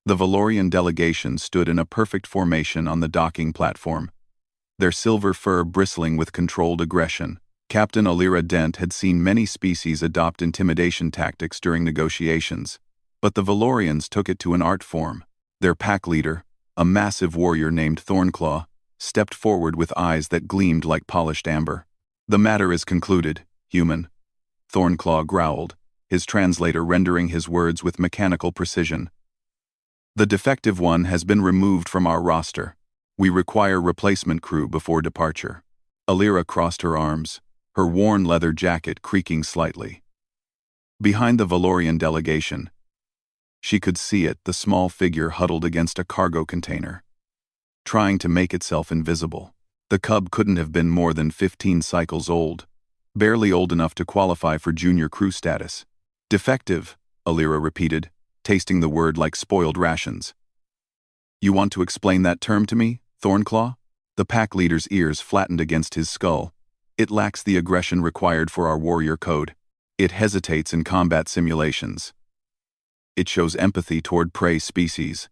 The Valorian delegation stood in a perfect formation on the docking platform, their silver fur bristling with controlled aggression. Captain Alira Dent had seen many species adopt intimidation tactics during negotiations, but the Valorians took it to an art form. Their pack leader, a massive warrior named Thornclaw, stepped forward with eyes that gleamed like polished amber. "The matter is concluded, human," Thornclaw growled, his translator rendering his words with mechanical precision. "The defective one has been removed from our roster. We require replacement crew before departure." Alira crossed her arms, her worn leather jacket creaking slightly. Behind the Valorian delegation, she could see it, the small figure huddled against a cargo container, trying to make itself invisible. The cub couldn't have been more than 15 cycles old, barely old enough to qualify for junior crew status. "Defective," Alira repeated, tasting the word like spoiled rations. "You want to explain that term to me, Thornclaw?" The pack leader's ears flattened against his skull. "It lacks the aggression required for our warrior code. It hesitates in combat simulations. It shows empathy toward prey species."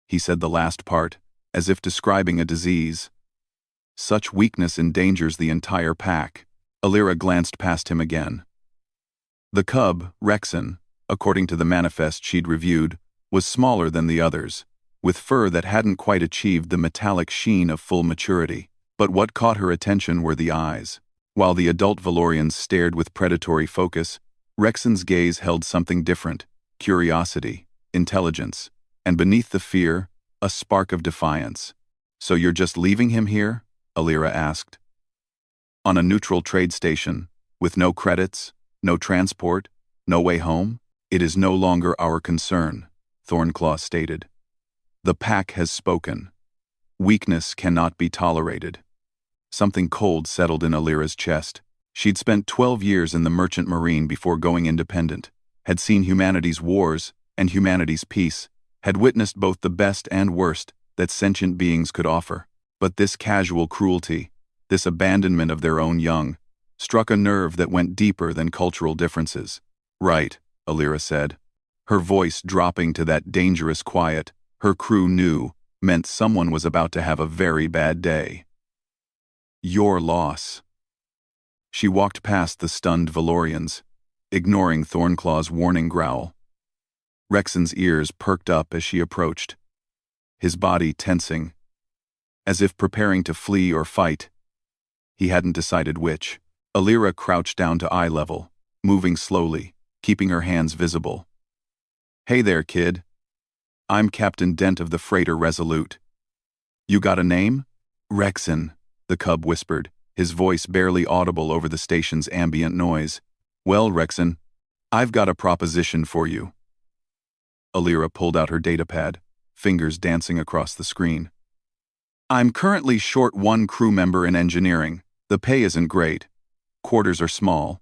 He said the last part, as if describing a disease. "Such weakness endangers the entire pack." Alira glanced past him again. The cub, Rexon, according to the manifest she'd reviewed, was smaller than the others, with fur that hadn't quite achieved the metallic sheen of full maturity. But what caught her attention were the eyes. While the adult Valorians stared with predatory focus, Rexon's gaze held something different: curiosity, intelligence, and beneath the fear, a spark of defiance. "So you're just leaving him here?" Alira asked. "On a neutral trade station, with no credits, no transport, no way home?" "It is no longer our concern," Thornclaw stated. "The pack has spoken. Weakness cannot be tolerated." Something cold settled in Alira's chest. She'd spent 12 years in the merchant marine before going independent, had seen humanity's wars and humanity's peace, had witnessed both the best and worst that sentient beings could offer. But this casual cruelty, this abandonment of their own young, struck a nerve that went deeper than cultural differences. "Right," Alira said, her voice dropping to that dangerous quiet her crew knew meant someone was about to have a very bad day. "Your loss." She walked past the stunned Valorians, ignoring Thornclaw's warning growl. Rexon's ears perked up as she approached, his body tensing, as if preparing to flee or fight. He hadn't decided which. Alira crouched down to eye level, moving slowly, keeping her hands visible. "Hey there, kid. I'm Captain Dent of the freighter Resolute. You got a name?" "Rexon," the cub whispered, his voice barely audible over the station's ambient noise. "Well, Rexon, I've got a proposition for you." Alira pulled out her datapad, fingers dancing across the screen. "I'm currently short one crew member in engineering. The pay isn't great. Quarters are small,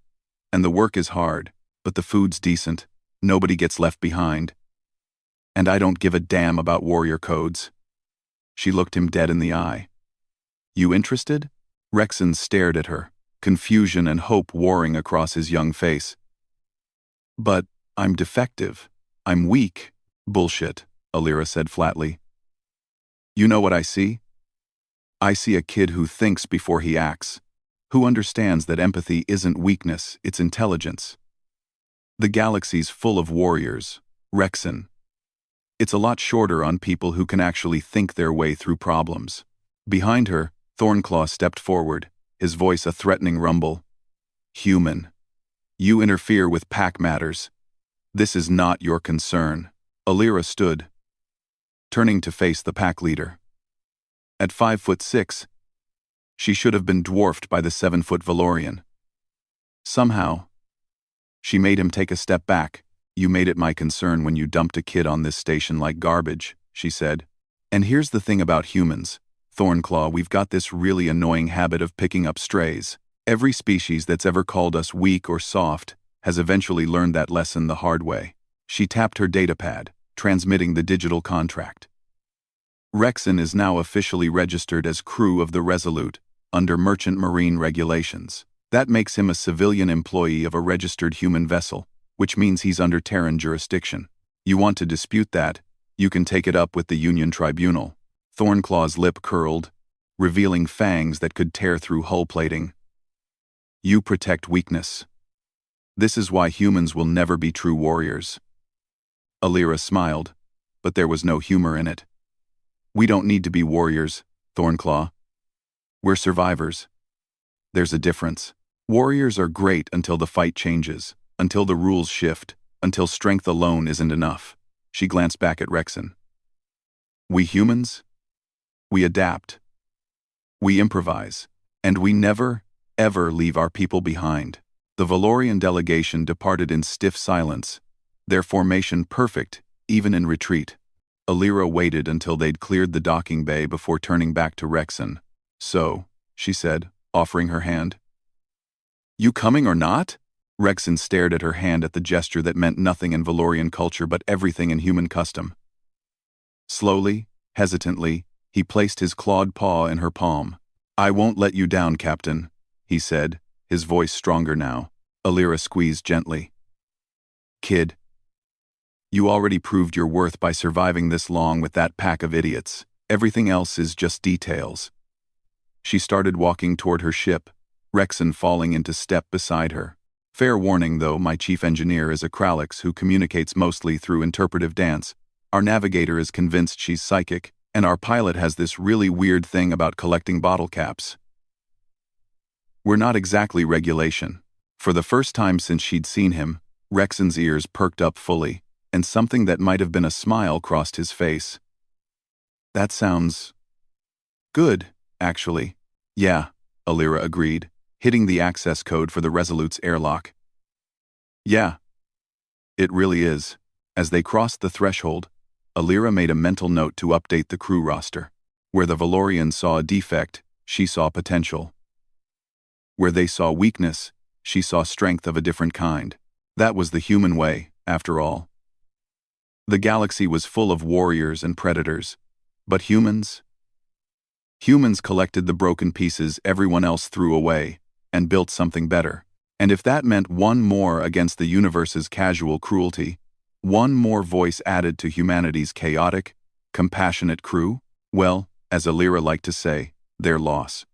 and the work is hard, but the food's decent. Nobody gets left behind. And I don't give a damn about warrior codes." She looked him dead in the eye. "You interested?" Rexon stared at her, confusion and hope warring across his young face. "But I'm defective. I'm weak." "Bullshit," Alira said flatly. "You know what I see? I see a kid who thinks before he acts, who understands that empathy isn't weakness, it's intelligence. The galaxy's full of warriors, Rexon. It's a lot shorter on people who can actually think their way through problems." Behind her, Thornclaw stepped forward, his voice a threatening rumble. "Human. You interfere with pack matters. This is not your concern." Alira stood, turning to face the pack leader. At 5'6", she should have been dwarfed by the 7-foot Valorian. Somehow, she made him take a step back. "You made it my concern when you dumped a kid on this station like garbage," she said. "And here's the thing about humans, Thornclaw, we've got this really annoying habit of picking up strays. Every species that's ever called us weak or soft has eventually learned that lesson the hard way." She tapped her datapad, transmitting the digital contract. "Rexon is now officially registered as crew of the Resolute, under merchant marine regulations. That makes him a civilian employee of a registered human vessel, which means he's under Terran jurisdiction. You want to dispute that, You can take it up with the Union Tribunal. Thornclaw's lip curled, revealing fangs that could tear through hull plating. You protect weakness. This is why humans will never be true warriors. Alira smiled, but there was no humor in it. We don't need to be warriors, Thornclaw. We're survivors. There's a difference. Warriors are great until the fight changes, until the rules shift, until strength alone isn't enough. She glanced back at Rexon. We humans? We adapt. We improvise. And we never, ever leave our people behind. The Valorian delegation departed in stiff silence, their formation perfect, even in retreat. Alira waited until they'd cleared the docking bay before turning back to Rexon. So, she said, offering her hand. You coming or not? Rexon stared at her hand at the gesture that meant nothing in Valorian culture but everything in human custom. Slowly, hesitantly, he placed his clawed paw in her palm. I won't let you down, Captain, he said, his voice stronger now. Alira squeezed gently. Kid, you already proved your worth by surviving this long with that pack of idiots. Everything else is just details. She started walking toward her ship, Rexon falling into step beside her. Fair warning, though, my chief engineer is a Kralix who communicates mostly through interpretive dance. Our navigator is convinced she's psychic, and our pilot has this really weird thing about collecting bottle caps. We're not exactly regulation. For the first time since she'd seen him, Rexon's ears perked up fully, and something that might have been a smile crossed his face. That sounds good, actually. Yeah, Alira agreed, hitting the access code for the Resolute's airlock. Yeah, it really is. As they crossed the threshold, Alira made a mental note to update the crew roster. Where the Valorians saw a defect, she saw potential. Where they saw weakness, she saw strength of a different kind. That was the human way, after all. The galaxy was full of warriors and predators, but humans? Humans collected the broken pieces everyone else threw away, and built something better. And if that meant one more against the universe's casual cruelty, one more voice added to humanity's chaotic, compassionate crew, well, as Alira liked to say, their loss.